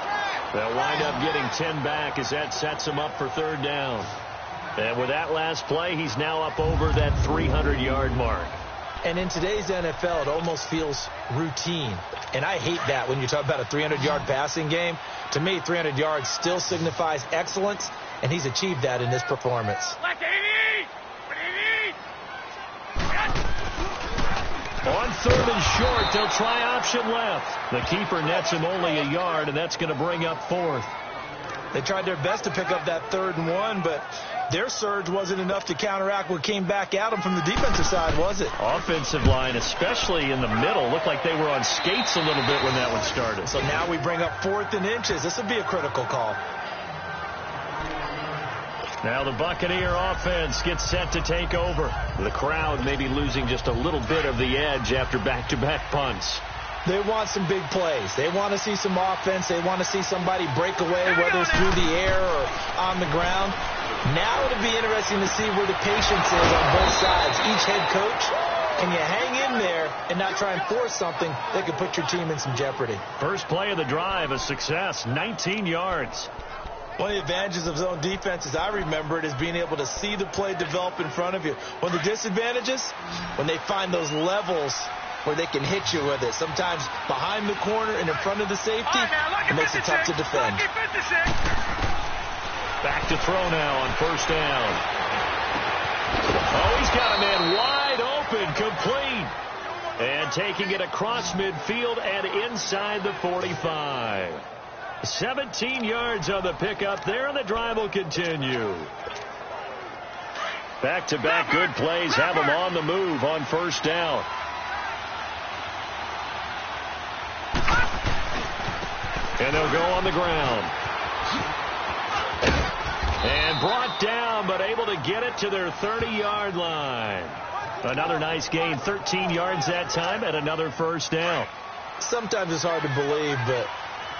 They'll wind up getting 10 back as that sets him up for 3rd down. And with that last play, he's now up over that 300-yard mark. And in today's NFL, it almost feels routine. And I hate that when you talk about a 300-yard passing game. To me, 300 yards still signifies excellence, and he's achieved that in this performance. On 3rd and short, they'll try option left. The keeper nets him only a yard, and that's going to bring up 4th. They tried their best to pick up that 3rd and 1, but their surge wasn't enough to counteract what came back at them from the defensive side, was it? Offensive line, especially in the middle, looked like they were on skates a little bit when that one started. So now we bring up 4th and inches. This would be a critical call. Now the Buccaneer offense gets set to take over. The crowd maybe losing just a little bit of the edge after back-to-back punts. They want some big plays. They want to see some offense. They want to see somebody break away, whether it's through the air or on the ground. Now it'll be interesting to see where the patience is on both sides. Each head coach, can you hang in there and not try and force something that could put your team in some jeopardy? First play of the drive, a success, 19 yards. One of the advantages of zone defense, as I remember it, is being able to see the play develop in front of you. One of the disadvantages, when they find those levels where they can hit you with it. Sometimes behind the corner and in front of the safety, it makes it tough to defend. Back to throw now on 1st down. Oh, he's got a man wide open, complete. And taking it across midfield and inside the 45. 17 yards on the pickup there, and the drive will continue. Back-to-back good plays have them on the move on 1st down. And they'll go on the ground. And brought down, but able to get it to their 30-yard line. Another nice gain, 13 yards that time, and another first down. Sometimes it's hard to believe, but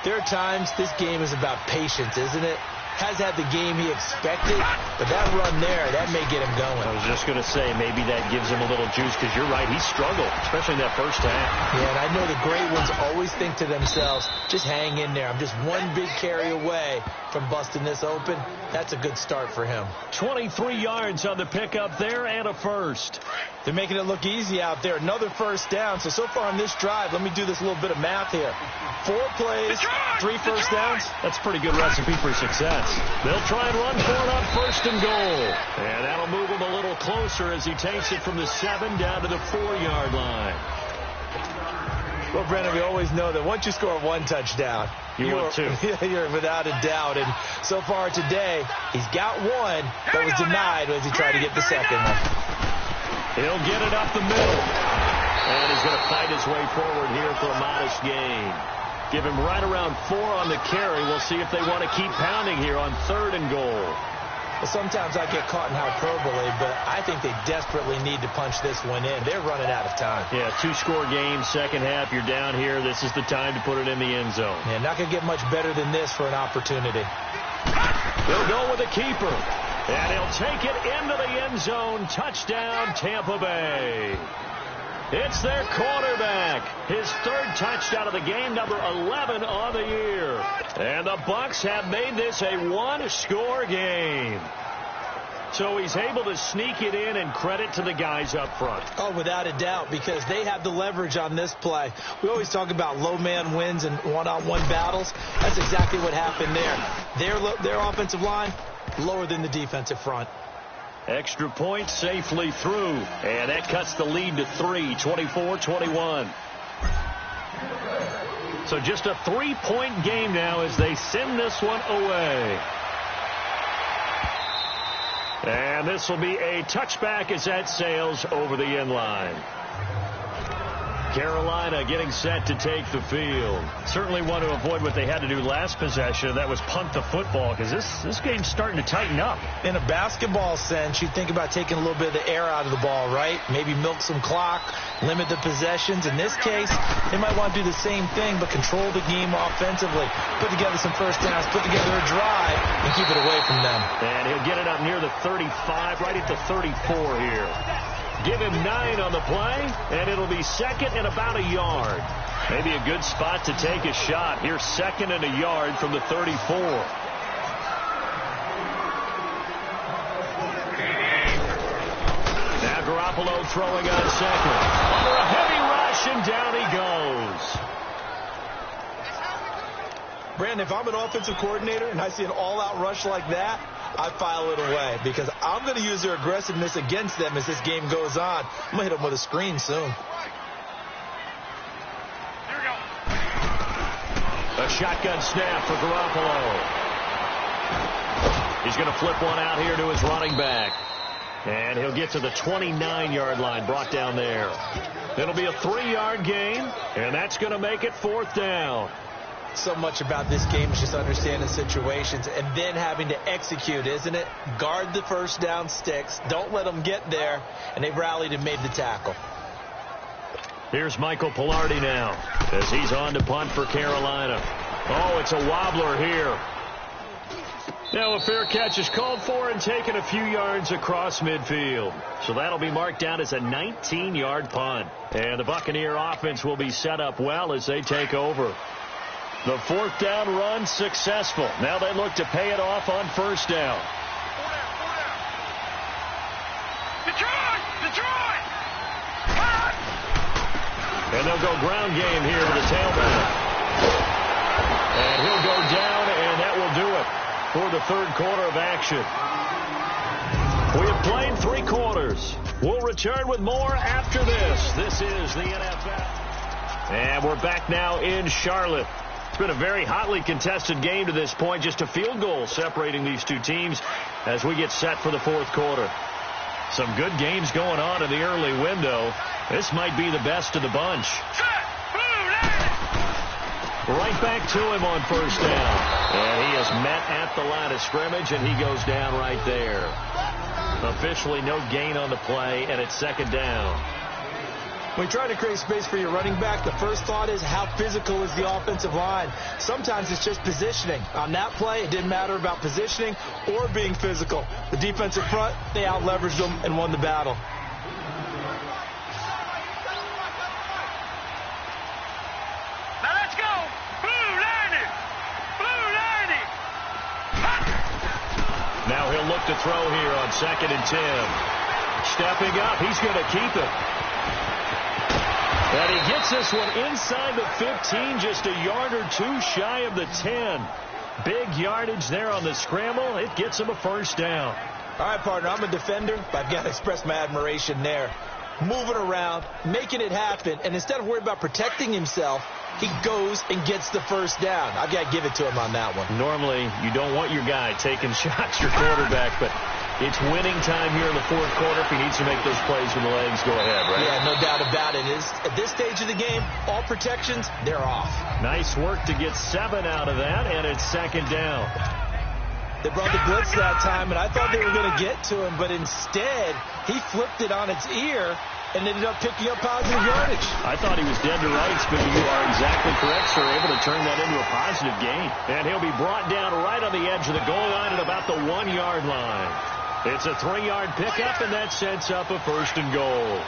there are times this game is about patience, isn't it? Has had the game he expected, but that run there, that may get him going. I was just going to say, maybe that gives him a little juice, because you're right, he struggled, especially in that first half. Yeah, and I know the great ones always think to themselves, just hang in there. I'm just one big carry away from busting this open. That's a good start for him. 23 yards on the pickup there and a first. They're making it look easy out there. Another first down. So far on this drive, let me do this little bit of math here. 4 plays, 3 first downs. That's a pretty good recipe for success. They'll try and run for it on first and goal. And that'll move him a little closer as he takes it from the 7 down to the 4-yard line. Well, Brennan, we always know that once you score 1 touchdown, you're without a doubt. And so far today, he's got 1 that was denied as he tried to get the second one. He'll get it up the middle. And he's going to fight his way forward here for a modest gain. Give him right around 4 on the carry. We'll see if they want to keep pounding here on 3rd and goal. Well, sometimes I get caught in hyperbole, but I think they desperately need to punch this one in. They're running out of time. Yeah, 2-score game, second half. You're down here. This is the time to put it in the end zone. Yeah, not going to get much better than this for an opportunity. They'll go with the keeper. And he'll take it into the end zone. Touchdown, Tampa Bay. It's their quarterback. His 3rd touchdown of the game, number 11 on the year. And the Bucs have made this a 1-score game. So he's able to sneak it in, and credit to the guys up front. Oh, without a doubt, because they have the leverage on this play. We always talk about low man wins and one-on-one battles. That's exactly what happened there. Their offensive line, lower than the defensive front. Extra point safely through, and that cuts the lead to 3, 24-21. So just a 3-point game now as they send this one away. And this will be a touchback as that sails over the end line. Carolina getting set to take the field. Certainly want to avoid what they had to do last possession. That was punt the football, because this game's starting to tighten up. In a basketball sense, you think about taking a little bit of the air out of the ball, right? Maybe milk some clock, limit the possessions. In this case, they might want to do the same thing, but control the game offensively. Put together some first downs, put together a drive, and keep it away from them. And he'll get it up near the 35, right at the 34 here. Give him 9 on the play, and it'll be 2nd and about a yard. Maybe a good spot to take a shot. Here's 2nd and a yard from the 34. Now Garoppolo throwing on 2nd. Under a heavy rush, and down he goes. Brandon, if I'm an offensive coordinator and I see an all-out rush like that, I file it away, because I'm going to use their aggressiveness against them as this game goes on. I'm going to hit them with a screen soon. A shotgun snap for Garoppolo. He's going to flip one out here to his running back. And he'll get to the 29-yard line, brought down there. It'll be a 3-yard gain, and that's going to make it 4th down. So much about this game is just understanding situations and then having to execute, isn't it? Guard the first down sticks. Don't let them get there. And they've rallied and made the tackle. Here's Michael Pilardi now as he's on to punt for Carolina. Oh, it's a wobbler here. Now a fair catch is called for and taken a few yards across midfield. So that'll be marked down as a 19-yard punt. And the Buccaneer offense will be set up well as they take over. The 4th down run successful. Now they look to pay it off on 1st down. Detroit! And they'll go ground game here with the tailback. And he'll go down, and that will do it for the 3rd quarter of action. We have played 3 quarters. We'll return with more after this. This is the NFL. And we're back now in Charlotte. It's been a very hotly contested game to this point. Just a field goal separating these two teams as we get set for the 4th quarter. Some good games going on in the early window. This might be the best of the bunch. Right back to him on first down. And he is met at the line of scrimmage, and he goes down right there. Officially no gain on the play, and it's second down. When you try to create space for your running back, the first thought is how physical is the offensive line. Sometimes it's just positioning. On that play, it didn't matter about positioning or being physical. The defensive front, they out-leveraged them and won the battle. Now let's go. Blue line. Now he'll look to throw here on 2nd and 10. Stepping up, he's going to keep it. And he gets this one inside the 15, just a yard or two shy of the 10. Big yardage there on the scramble. It gets him a first down. All right, partner, I'm a defender, but I've got to express my admiration there. Moving around, making it happen, and instead of worrying about protecting himself, he goes and gets the first down. I've got to give it to him on that one. Normally, you don't want your guy taking shots, your quarterback, but it's winning time here in the fourth quarter if he needs to make those plays when the legs go ahead, right? Yeah, no doubt about it. At this stage of the game, all protections, they're off. Nice work to get 7 out of that, and it's second down. They brought the blitz that time, and I thought they were going to get to him, but instead, he flipped it on its ear and ended up picking up positive yardage. I thought he was dead to rights, but you are exactly correct, sir. Able to turn that into a positive gain. And he'll be brought down right on the edge of the goal line at about the 1-yard line. It's a 3-yard pickup, and that sets up a first and goal.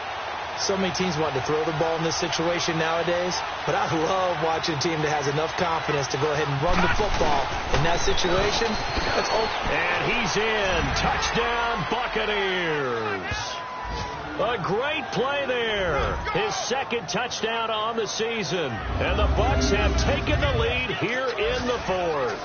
So many teams want to throw the ball in this situation nowadays, but I love watching a team that has enough confidence to go ahead and run the football in that situation. That's all. And he's in. Touchdown, Buccaneers. A great play there. His second touchdown on the season. And the Bucs have taken the lead here in the fourth.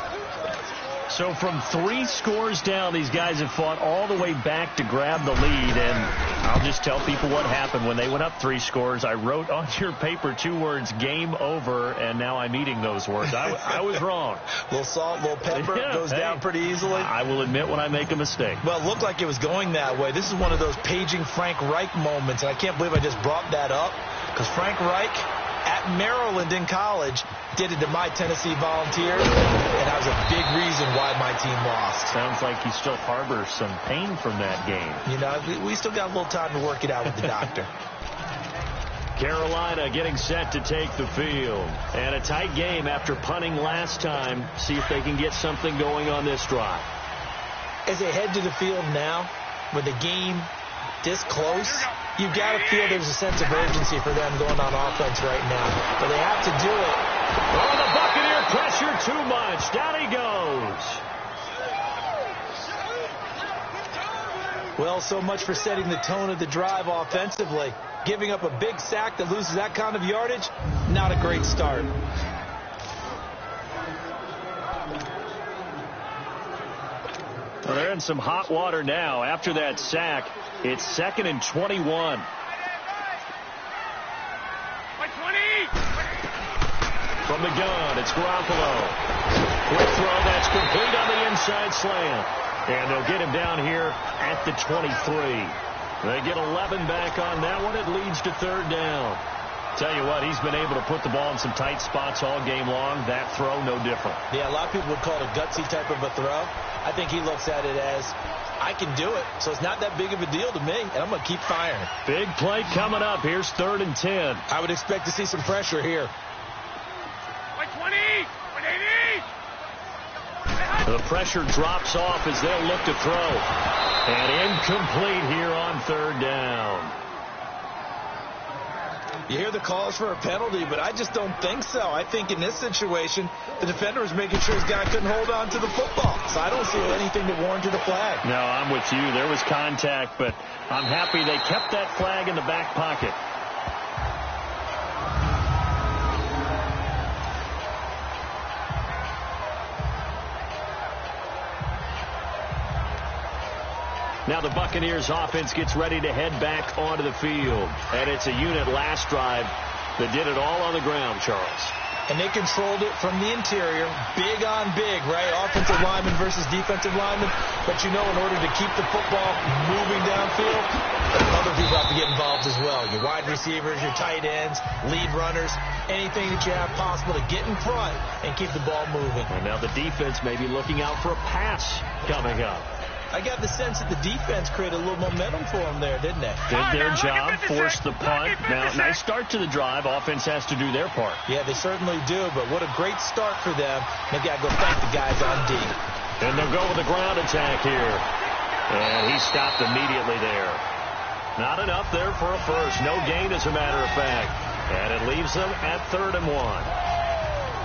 So from 3 scores down, these guys have fought all the way back to grab the lead. And I'll just tell people what happened when they went up 3 scores. I wrote on your paper 2 words, game over, and now I'm eating those words. I was wrong. A little salt, a little pepper, goes down pretty easily. I will admit when I make a mistake. Well, it looked like it was going that way. This is one of those paging Frank Reich moments, and I can't believe I just brought that up, because Frank Reich at Maryland in college did it to my Tennessee Volunteers, and that was a big reason why my team lost. Sounds like he still harbors some pain from that game. You know, we still got a little time to work it out with the doctor. Carolina getting set to take the field. And a tight game after punting last time. See if they can get something going on this drive. As they head to the field now, with the game this close, you've got to feel there's a sense of urgency for them going on offense right now. But they have to do it. Oh, the Buccaneer pressure too much. Down he goes. Well, so much for setting the tone of the drive offensively. Giving up a big sack that loses that kind of yardage, not a great start. Well, they're in some hot water now. After that sack, it's 2nd and 21. From the gun, it's Garoppolo. Quick throw, that's complete on the inside slant. And they'll get him down here at the 23. They get 11 back on that one. It leads to 3rd down. Tell you what, he's been able to put the ball in some tight spots all game long. That throw, no different. Yeah, a lot of people would call it a gutsy type of a throw. I think he looks at it as, I can do it, so it's not that big of a deal to me, and I'm going to keep firing. Big play coming up. Here's 3rd and 10. I would expect to see some pressure here. The pressure drops off as they'll look to throw. And incomplete here on 3rd down. You hear the calls for a penalty, but I just don't think so. I think in this situation, the defender was making sure his guy couldn't hold on to the football. So I don't see anything that warranted a flag. No, I'm with you. There was contact, but I'm happy they kept that flag in the back pocket. Now the Buccaneers offense gets ready to head back onto the field. And it's a unit last drive that did it all on the ground, Charles. and they controlled it from the interior, big on big, right? Offensive lineman versus defensive lineman. But you know, in order to keep the football moving downfield, other people have to get involved as well. Your wide receivers, your tight ends, lead runners, anything that you have possible to get in front and keep the ball moving. And now the defense may be looking out for a pass coming up. I got the sense that the defense created a little momentum for them there, didn't they? Did their job, forced the punt. Now, nice start to the drive. Offense has to do their part. Yeah, they certainly do, but what a great start for them. They've got to go thank the guys on D. And they'll go with a ground attack here. And he stopped immediately there. Not enough there for a first. No gain, as a matter of fact. And it leaves them at 3rd and 1.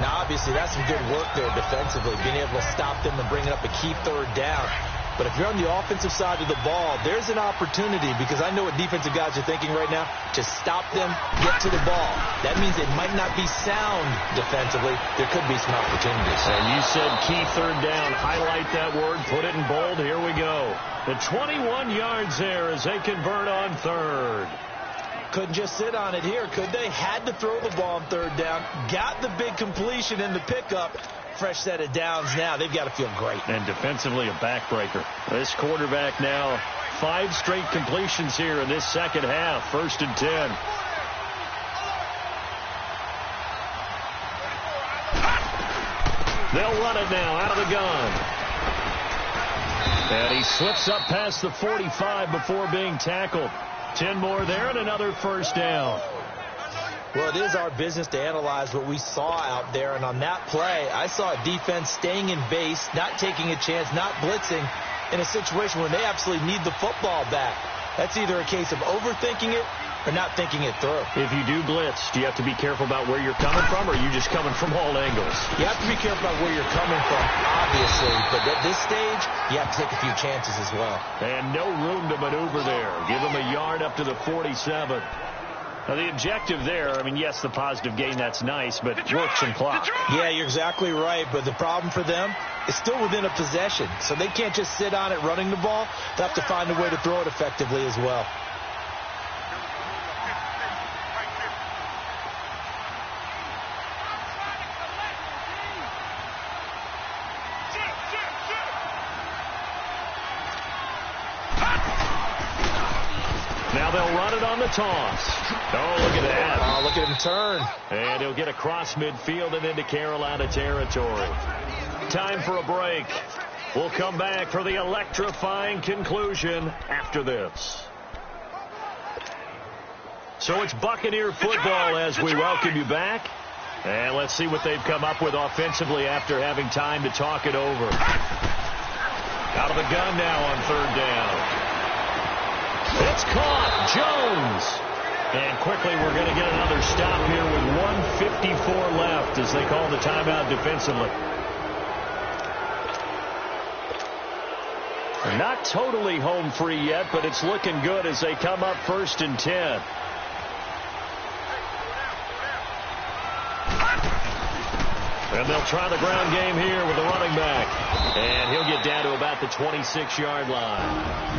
Now, obviously, that's some good work there defensively, being able to stop them and bring up a key 3rd down. But if you're on the offensive side of the ball, there's an opportunity, because I know what defensive guys are thinking right now, to stop them, get to the ball. That means it might not be sound defensively. There could be some opportunities. And you said key 3rd down. Highlight that word. Put it in bold. Here we go. The 21 yards there as they convert on 3rd. Couldn't just sit on it here, could they? Had to throw the ball on 3rd down. Got the big completion in the pickup. Fresh set of downs now. They've got to feel great. And defensively, a backbreaker. This quarterback now, 5 straight completions here in this second half. 1st and 10. They'll run it now out of the gun. And he slips up past the 45 before being tackled. 10 more there and another 1st down. Well, it is our business to analyze what we saw out there. And on that play, I saw a defense staying in base, not taking a chance, not blitzing in a situation where they absolutely need the football back. That's either a case of overthinking it or not thinking it through. If you do blitz, do you have to be careful about where you're coming from, or are you just coming from all angles? You have to be careful about where you're coming from, obviously. But at this stage, you have to take a few chances as well. And no room to maneuver there. Give them a yard up to the 47. Now, the objective there, I mean, yes, the positive gain, that's nice, but work some clock. Yeah, you're exactly right. But the problem for them is still within a possession. So they can't just sit on it running the ball. They have to find a way to throw it effectively as well. Now they'll run it on the toss. Oh, look at that. Oh, look at him turn. And he'll get across midfield and into Carolina territory. Time for a break. We'll come back for the electrifying conclusion after this. So it's Buccaneer football as we welcome you back. And let's see what they've come up with offensively after having time to talk it over. Out of the gun now on 3rd down. It's caught. Jones. And quickly we're going to get another stop here with 1:54 left as they call the timeout defensively. They're not totally home free yet, but it's looking good as they come up 1st and 10. And they'll try the ground game here with the running back. And he'll get down to about the 26-yard line.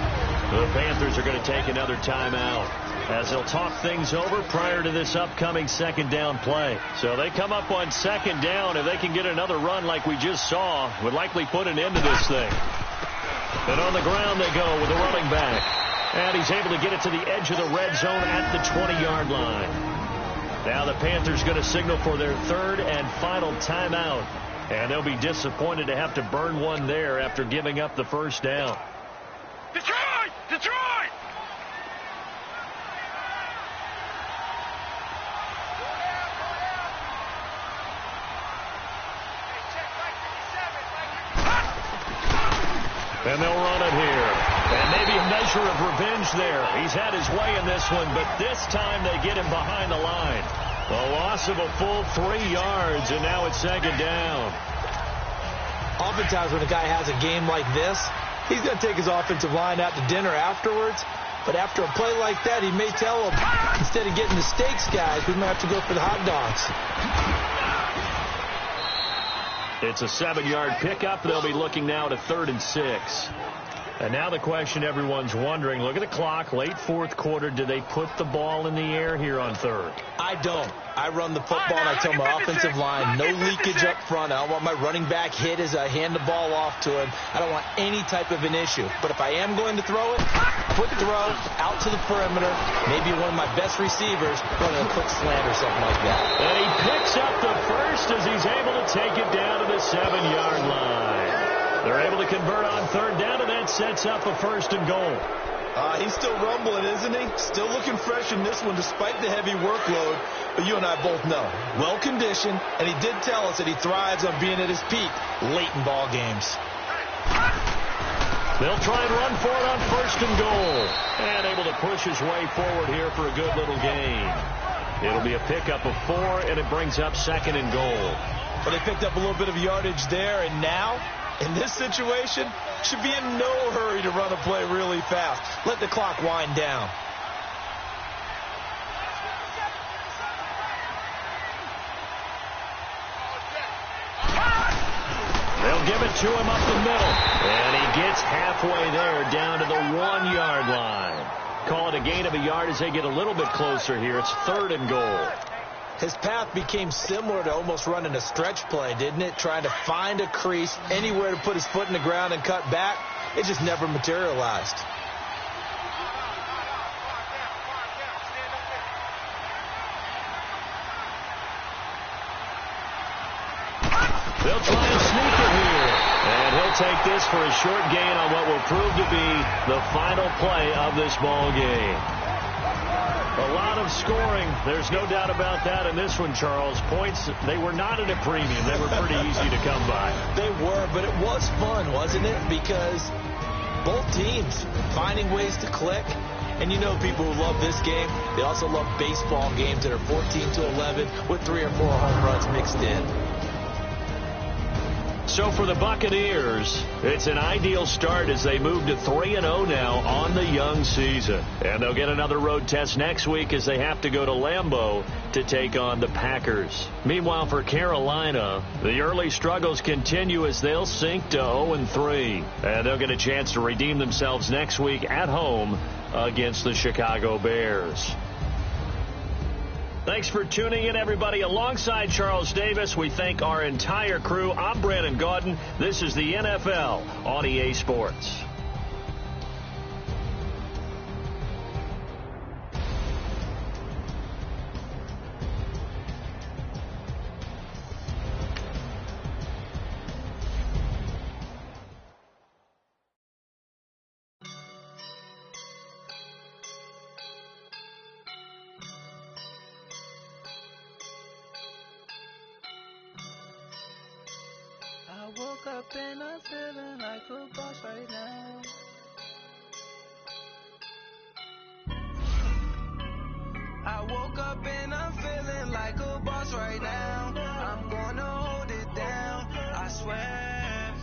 The Panthers are going to take another timeout as they'll talk things over prior to this upcoming 2nd down play. So they come up on 2nd down. If they can get another run like we just saw, would likely put an end to this thing. And on the ground they go with the running back. And he's able to get it to the edge of the red zone at the 20-yard line. Now the Panthers going to signal for their 3rd and final timeout. And they'll be disappointed to have to burn one there after giving up the 1st down. Detroit! Detroit! And they'll run it here. And maybe a measure of revenge there. He's had his way in this one, but this time they get him behind the line. A loss of a full 3 yards, and now it's 2nd down. Oftentimes when a guy has a game like this, he's going to take his offensive line out to dinner afterwards. But after a play like that, he may tell them, instead of getting the steaks, guys, we might have to go for the hot dogs. It's a 7-yard pickup. They'll be looking now to 3rd and 6. And now the question everyone's wondering, look at the clock, late fourth quarter, do they put the ball in the air here on third? I don't. I run the football, and I tell my offensive line, no leakage up front. I don't want my running back hit as I hand the ball off to him. I don't want any type of an issue. But if I am going to throw it, quick throw, out to the perimeter, maybe one of my best receivers running a quick slant or something like that. And he picks up the first as he's able to take it down to the 7-yard line. They're able to convert on third down, and that sets up a first and goal. He's still rumbling, isn't he? Still looking fresh in this one despite the heavy workload. But you and I both know, well-conditioned, and he did tell us that he thrives on being at his peak late in ball games. They'll try and run for it on first and goal. And able to push his way forward here for a good little gain. It'll be a pickup of 4, and it brings up second and goal. But they picked up a little bit of yardage there, and now, in this situation, should be in no hurry to run a play really fast. Let the clock wind down. They'll give it to him up the middle. And he gets halfway there down to the 1-yard line. Call it a gain of a yard as they get a little bit closer here. It's third and goal. His path became similar to almost running a stretch play, didn't it? Trying to find a crease, anywhere to put his foot in the ground and cut back. It just never materialized. They'll try and sneak it here. And he'll take this for a short gain on what will prove to be the final play of this ball game. A lot of scoring. There's no doubt about that in this one, Charles. Points, they were not at a premium. They were pretty easy to come by. They were, but it was fun, wasn't it? Because both teams finding ways to click. And you know people who love this game, they also love baseball games that are 14-11 with 3 or 4 home runs mixed in. So for the Buccaneers, it's an ideal start as they move to 3-0 now on the young season. And they'll get another road test next week as they have to go to Lambeau to take on the Packers. Meanwhile, for Carolina, the early struggles continue as they'll sink to 0-3. And they'll get a chance to redeem themselves next week at home against the Chicago Bears. Thanks for tuning in, everybody. Alongside Charles Davis, we thank our entire crew. I'm Brandon Gaudin. This is the NFL on EA Sports. I woke up and I'm feeling like a boss right now. I woke up and I'm feeling like a boss right now. I'm gonna hold it down, I swear.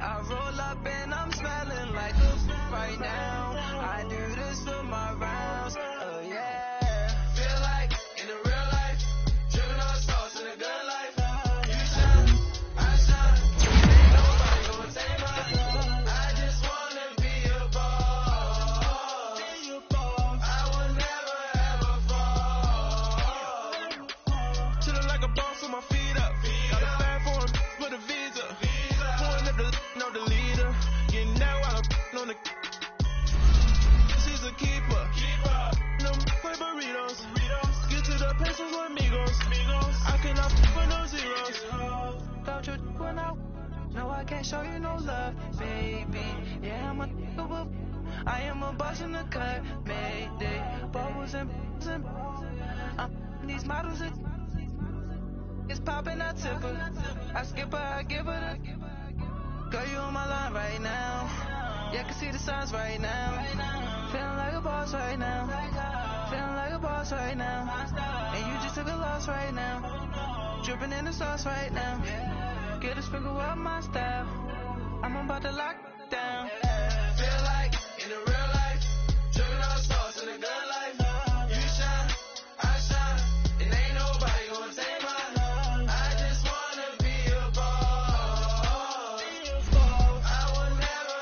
I roll up and I'm smelling like a right now. I do this for my rounds, oh yeah. Feel like in the real life, driven on sauce in a good life. I can't show you no love, baby. Yeah, I am a boss in the cut, mayday. Bubbles and these models, it's popping, I tip her. I skip her, I give her the. Girl, you on my line right now. Yeah, I can see the signs right now. Feeling like a boss right now. Feeling like a boss right now. And you just took a loss right now. Dripping in the sauce right now. Get a sprinkle up my style. I'm about to lock down. Feel like in the real life, dripping on sauce in a good life. You shine, I shine, and ain't nobody gonna take mine. I just wanna be a boss. I will never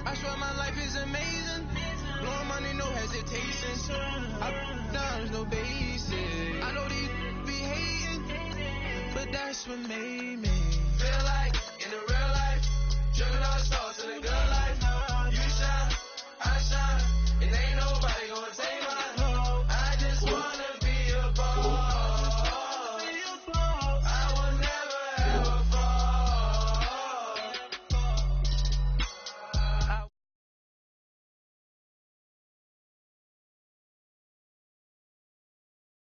I swear my life is amazing. Blowing money, no hesitation. There's no basic. I know these be hating, but that's what made me feel like in the real life, driven all stars.